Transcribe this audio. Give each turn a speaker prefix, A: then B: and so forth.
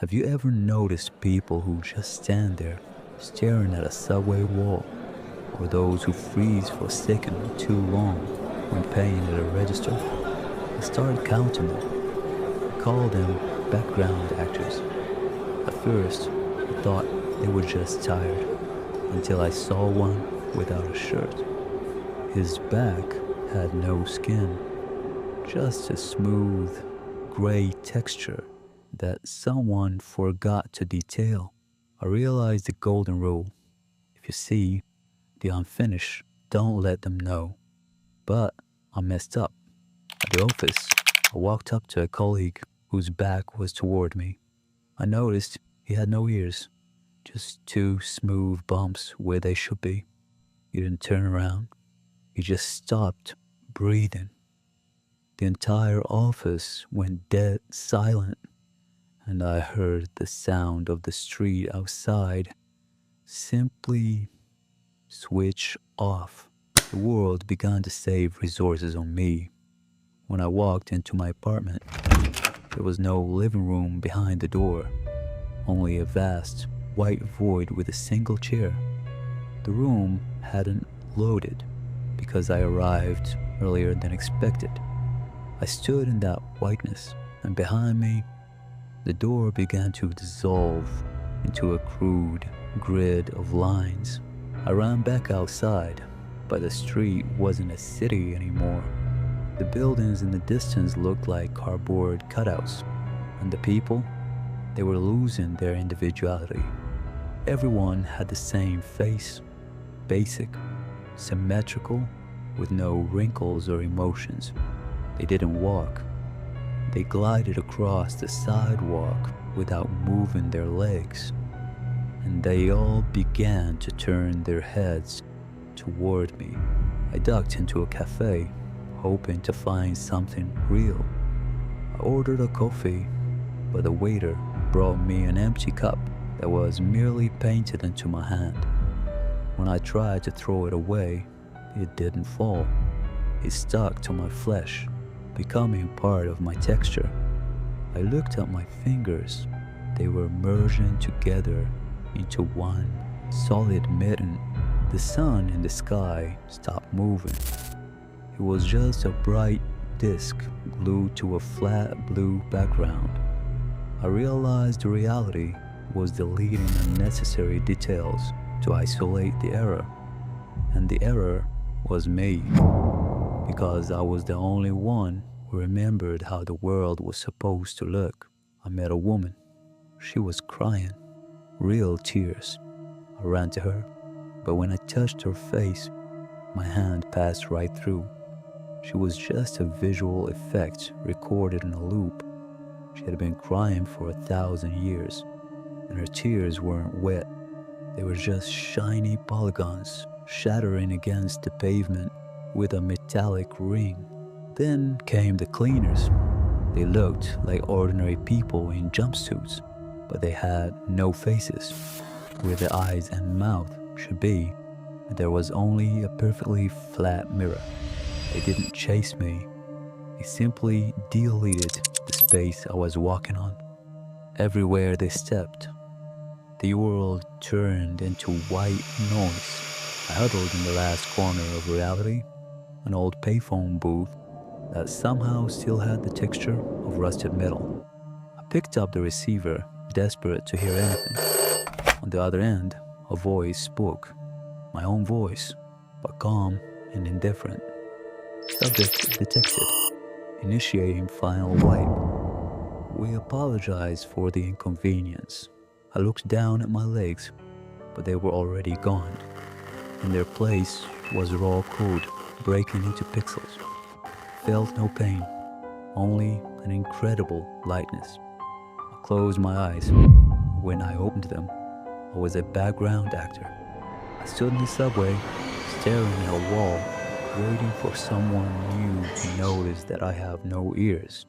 A: Have you ever noticed people who just stand there, staring at a subway wall, or those who freeze for a second too long when paying at a register? I started counting them. I called them background actors. At first, I thought they were just tired, until I saw one without a shirt. His back had no skin, just a smooth, gray texture that someone forgot to detail. I realized the golden rule. If you see the unfinished, don't let them know. But I messed up. At the office, I walked up to a colleague whose back was toward me. I noticed he had no ears, just two smooth bumps where they should be. He didn't turn around. He just stopped breathing. The entire office went dead silent, and I heard the sound of the street outside simply switch off. The world began to save resources on me. When I walked into my apartment, there was no living room behind the door, only a vast white void with a single chair. The room hadn't loaded because I arrived earlier than expected. I stood in that whiteness, and behind me, the door began to dissolve into a crude grid of lines. I ran back outside, but the street wasn't a city anymore. The buildings in the distance looked like cardboard cutouts, and the people, they were losing their individuality. Everyone had the same face, basic, symmetrical, with no wrinkles or emotions. They didn't walk. They glided across the sidewalk without moving their legs, and they all began to turn their heads toward me. I ducked into a cafe, hoping to find something real. I ordered a coffee, but the waiter brought me an empty cup that was merely painted into my hand. When I tried to throw it away, it didn't fall. It stuck to my flesh, becoming part of my texture. I looked at my fingers. They were merging together into one solid mitten. The sun in the sky stopped moving. It was just a bright disk glued to a flat blue background. I realized the reality was deleting unnecessary details to isolate the error. And the error was me, because I was the only one who remembered how the world was supposed to look. I met a woman. She was crying, real tears. I ran to her, but when I touched her face, my hand passed right through. She was just a visual effect recorded in a loop. She had been crying for 1,000 years, and her tears weren't wet. They were just shiny polygons shattering against the pavement with a metallic ring. Then came the cleaners. They looked like ordinary people in jumpsuits, but they had no faces. Where the eyes and mouth should be, there was only a perfectly flat mirror. They didn't chase me. They simply deleted the space I was walking on. Everywhere they stepped, the world turned into white noise. I huddled in the last corner of reality, an old payphone booth that somehow still had the texture of rusted metal. I picked up the receiver, desperate to hear anything. On the other end, a voice spoke, my own voice, but calm and indifferent. Subject detected, initiating final wipe. We apologized for the inconvenience. I looked down at my legs, but they were already gone. In their place was raw code breaking into pixels. Felt no pain, only an incredible lightness. I closed my eyes. When I opened them, I was a background actor. I stood in the subway, staring at a wall, waiting for someone new to notice that I have no ears.